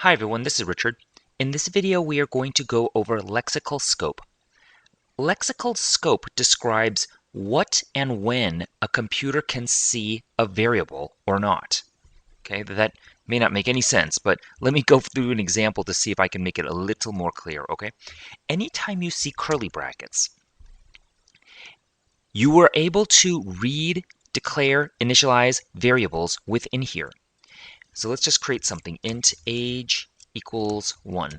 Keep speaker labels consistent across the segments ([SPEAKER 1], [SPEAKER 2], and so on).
[SPEAKER 1] Hi everyone, this is Richard. In this video we are going to go over Lexical Scope. Lexical Scope describes what and when a computer can see a variable or not. Okay, that may not make any sense, but let me go through an example to see if I can make it a little more clear, okay? Anytime you see curly brackets, you were able to read, declare, initialize variables within here. So let's just create something. Int age equals 1.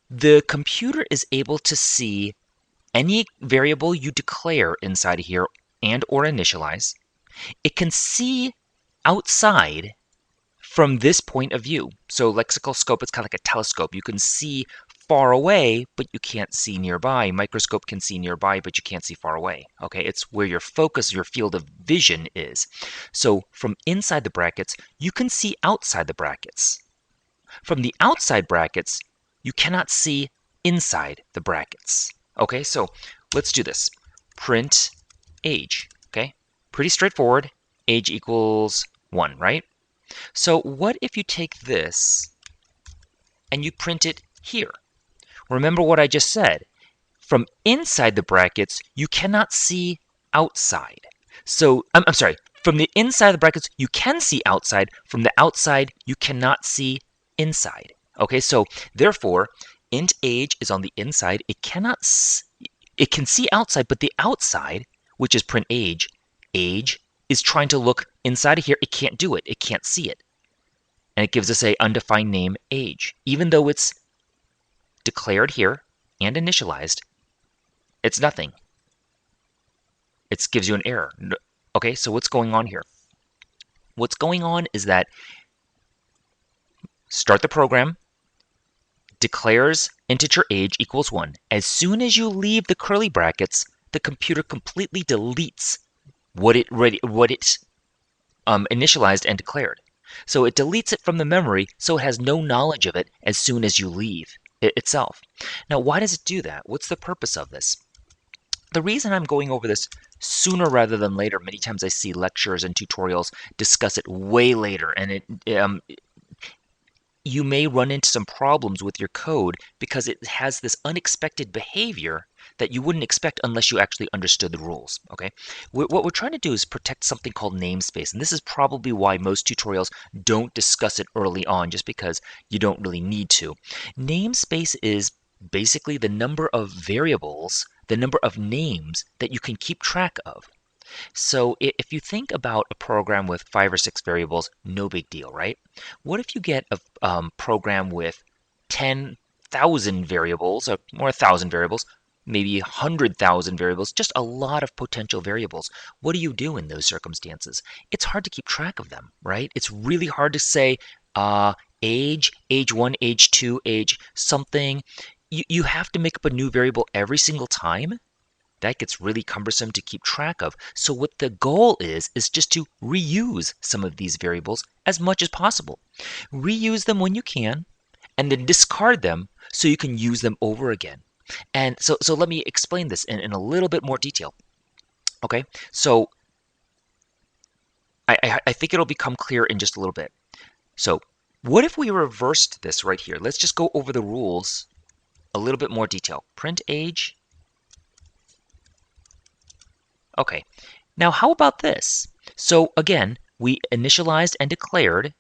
[SPEAKER 1] The computer is able to see any variable you declare inside of here and or initialize. It can see outside from this point of view. So lexical scope is kind of like a telescope. You can see far away, but you can't see nearby. Microscope can see nearby, but you can't see far away. Okay, it's where your focus, your field of vision is. So from inside the brackets, you can see outside the brackets. From the outside brackets, you cannot see inside the brackets. Okay, so let's do this. Print age. Okay, pretty straightforward. Age equals 1, right? So what if you take this and you print it here? Remember what I just said. From inside the brackets, you cannot see outside. So, I'm sorry, from the inside of the brackets, you can see outside. From the outside, you cannot see inside. Okay, so therefore, int age is on the inside. It can see outside, but the outside, which is print age is trying to look inside of here. It can't do it. It can't see it. And it gives us a undefined name age. Even though it's declared here and initialized, it's nothing. It gives you an error. Okay, so what's going on here? What's going on is that start the program, declares integer age equals 1. As soon as you leave the curly brackets, the computer completely deletes what it initialized and declared. So it deletes it from the memory, so it has no knowledge of it as soon as you leave it itself. Now, why does it do that? What's the purpose of this? The reason I'm going over this sooner rather than later, many times I see lectures and tutorials discuss it way later, and you may run into some problems with your code because it has this unexpected behavior that you wouldn't expect unless you actually understood the rules. Okay, what we're trying to do is protect something called namespace, and this is probably why most tutorials don't discuss it early on, just because you don't really need to. Namespace is basically the number of variables, the number of names that you can keep track of. So if you think about a program with 5 or 6 variables, no big deal, right? What if you get a program with 10,000 variables, or 1,000 variables, maybe 100,000 variables, just a lot of potential variables? What do you do in those circumstances? It's hard to keep track of them, right? It's really hard to say age 1, age 2, age something. You have to make up a new variable every single time. That gets really cumbersome to keep track of. So what the goal is just to reuse some of these variables as much as possible. Reuse them when you can, and then discard them so you can use them over again. And so let me explain this in a little bit more detail. Okay, so I think it'll become clear in just a little bit. So what if we reversed this right here? Let's just go over the rules a little bit more detail. Print age. Okay, now how about this? So again, we initialized and declared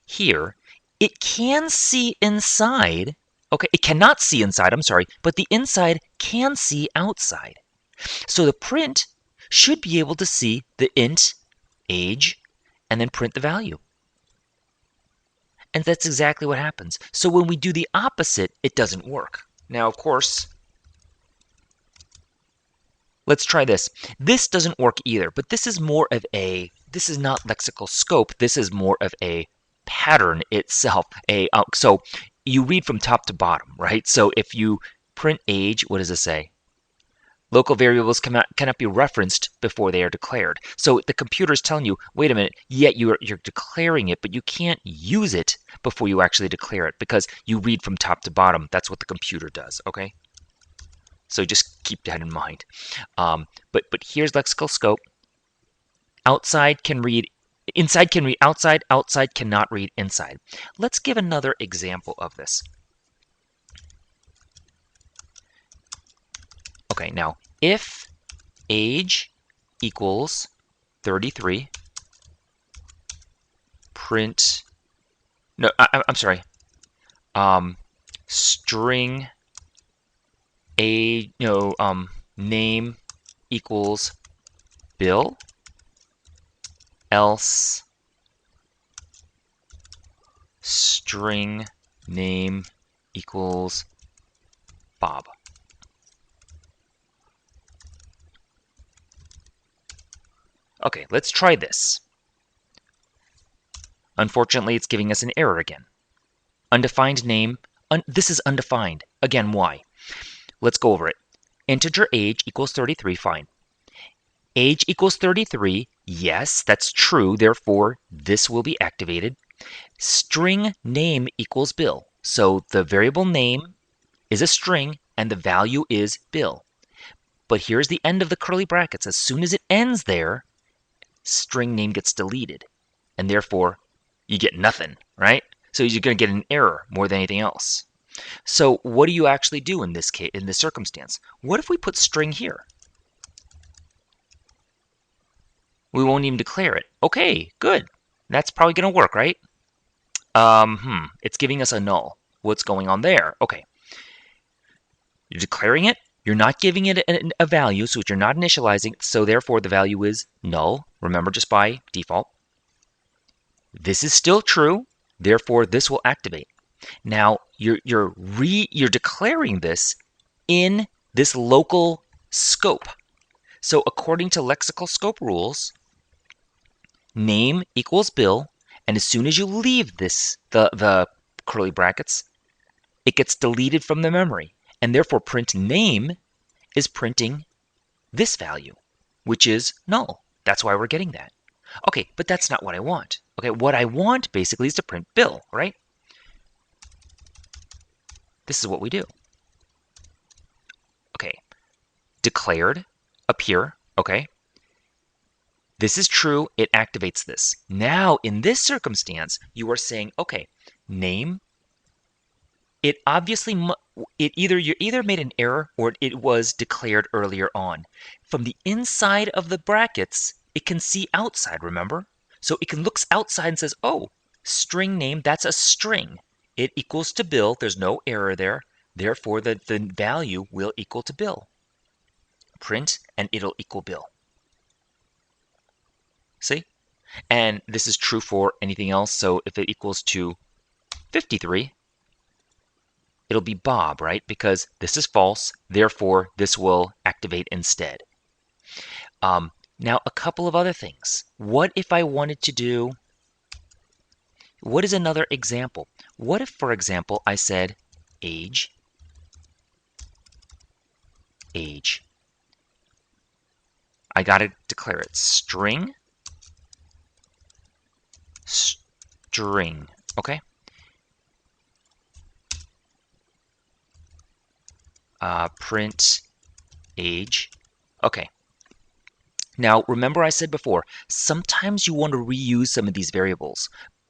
[SPEAKER 1] here. It can see inside. Okay, it cannot see inside, I'm sorry, but the inside can see outside. So the print should be able to see the int age and then print the value. And that's exactly what happens. So when we do the opposite, it doesn't work. Now, of course, let's try this. This doesn't work either, but this is more of this is not lexical scope. This is more of a pattern itself. So you read from top to bottom, right? So if you print age, what does it say? Local variables cannot be referenced before they are declared. So the computer is telling you, wait a minute, yet you're declaring it, but you can't use it before you actually declare it because you read from top to bottom. That's what the computer does, okay? So just keep that in mind. But here's lexical scope. Outside can read Inside can read outside, outside cannot read inside. Let's give another example of this. Okay, now if age equals 33, print, no, I'm sorry, string age, name equals Bill, else string name equals Bob. Okay, let's try this. Unfortunately, it's giving us an error again. Undefined name, this is undefined. Again, why? Let's go over it. Integer age equals 33, fine. Age equals 33, yes, that's true, therefore this will be activated. String name equals Bill. So the variable name is a string and the value is Bill. But here's the end of the curly brackets. As soon as it ends there, string name gets deleted. And therefore, you get nothing, right? So you're going to get an error more than anything else. So what do you actually do in this case, in this circumstance? What if we put string here? We won't even declare it. Okay, good. That's probably going to work, right? It's giving us a null. What's going on there? Okay. You're declaring it. You're not giving it a value, so you're not initializing, so therefore the value is null. Remember, just by default. This is still true, therefore this will activate. Now you're declaring this in this local scope. So according to lexical scope rules, name equals Bill, and as soon as you leave this the curly brackets, it gets deleted from the memory, and therefore print name is printing this value, which is null. That's why we're getting that. Okay, but that's not what I want. Okay, what I want basically is to print Bill, right? This is what we do. Okay, declared up here, okay? This is true, it activates this. Now, in this circumstance, you are saying, okay, name, it obviously, you either made an error or it was declared earlier on. From the inside of the brackets, it can see outside, remember? So it can look outside and says, oh, string name, that's a string. It equals to Bill, there's no error there. Therefore, the value will equal to Bill. Print, and it'll equal Bill. See? And this is true for anything else. So if it equals to 53, it'll be Bob, right? Because this is false. Therefore, this will activate instead. Now, a couple of other things. What if I wanted to do, what is another example? What if, for example, I said age, age. I got to declare it string, string, okay? Print age, okay. Now, remember I said before, sometimes you want to reuse some of these variables.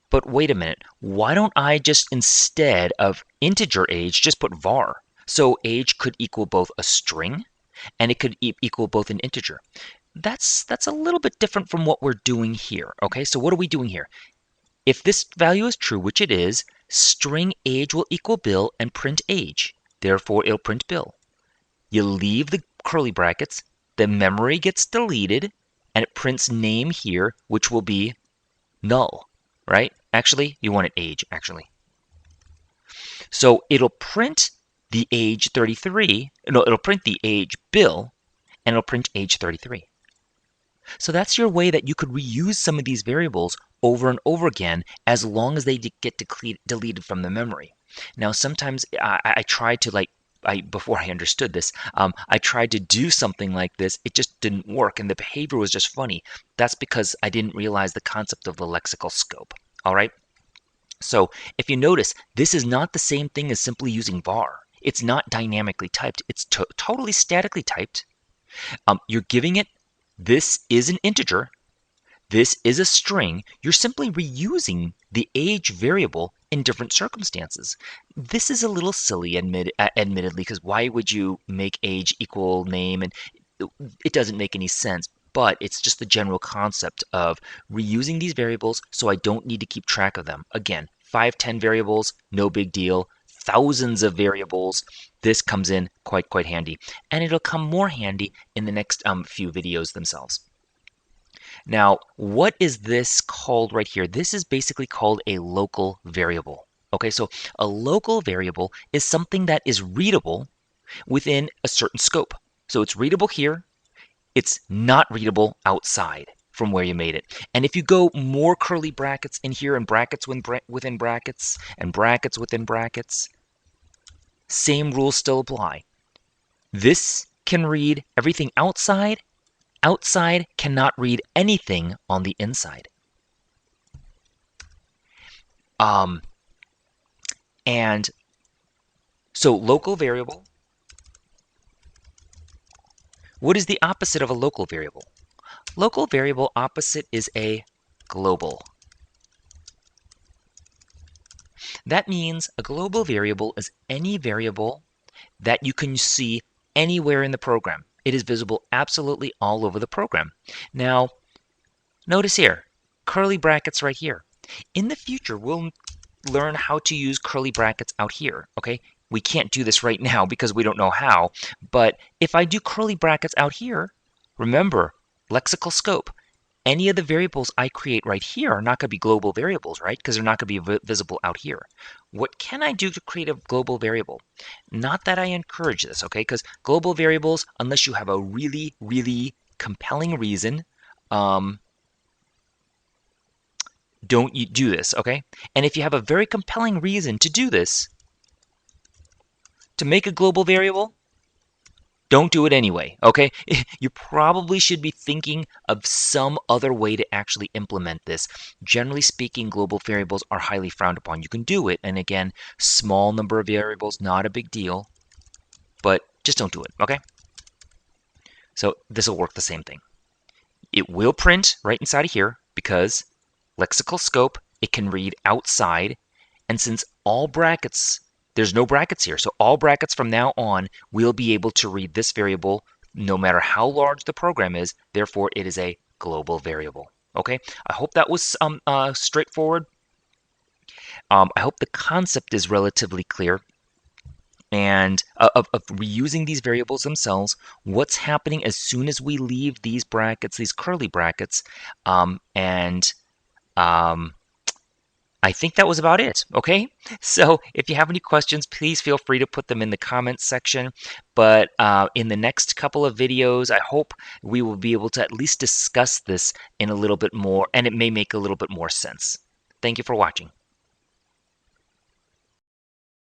[SPEAKER 1] But wait a minute, why don't I just, instead of integer age, just put var? So age could equal both a string and it could equal both an integer. That's a little bit different from what we're doing here, okay? So what are we doing here? If this value is true, which it is, string age will equal Bill and print age. Therefore, it'll print Bill. You leave the curly brackets, the memory gets deleted, and it prints name here, which will be null, right? Actually, you want it age, actually. So it'll print the age 33, no, it'll print the age Bill, and it'll print age 33. So that's your way that you could reuse some of these variables over and over again as long as they get deleted from the memory. Now, sometimes I tried to before I understood this, I tried to do something like this. It just didn't work, and the behavior was just funny. That's because I didn't realize the concept of the lexical scope. All right? So if you notice, this is not the same thing as simply using var. It's not dynamically typed. It's totally statically typed. You're giving it, this is an integer. this is a string. You're simply reusing the age variable in different circumstances. This is a little silly, admittedly, because why would you make age equal name? And it doesn't make any sense. But it's just the general concept of reusing these variables so I don't need to keep track of them. Again, 5, 10 variables, no big deal. Thousands of variables, this comes in quite handy. And it'll come more handy in the next few videos themselves. Now, what is this called right here? This is basically called a local variable. Okay, so a local variable is something that is readable within a certain scope. So it's readable here. It's not readable outside from where you made it. And if you go more curly brackets in here and brackets within brackets and brackets within brackets, same rules still apply. This can read everything outside. Outside cannot read anything on the inside. And so local variable. What is the opposite of a local variable? Local variable opposite is a global. That means a global variable is any variable that you can see anywhere in the program. It is visible absolutely all over the program. Now, notice here, curly brackets right here. In the future, we'll learn how to use curly brackets out here, okay? We can't do this right now because we don't know how, but if I do curly brackets out here, remember, lexical scope, any of the variables I create right here are not going to be global variables, right? Because they're not going to be visible out here. What can I do to create a global variable? Not that I encourage this, okay? Because global variables, unless you have a really compelling reason, don't you do this, okay? And if you have a very compelling reason to do this, to make a global variable, don't do it anyway, okay? You probably should be thinking of some other way to actually implement this. Generally speaking, global variables are highly frowned upon. You can do it, and again, small number of variables, not a big deal, but just don't do it, okay? So this will work the same thing. It will print right inside of here because lexical scope, it can read outside, and since all brackets, there's no brackets here, so all brackets from now on will be able to read this variable no matter how large the program is. Therefore, it is a global variable. Okay, I hope that was straightforward. I hope the concept is relatively clear. And of reusing these variables themselves, what's happening as soon as we leave these brackets, these curly brackets, I think that was about it, okay? So if you have any questions, please feel free to put them in the comments section. But in the next couple of videos, I hope we will be able to at least discuss this in a little bit more, and it may make a little bit more sense. Thank you for watching.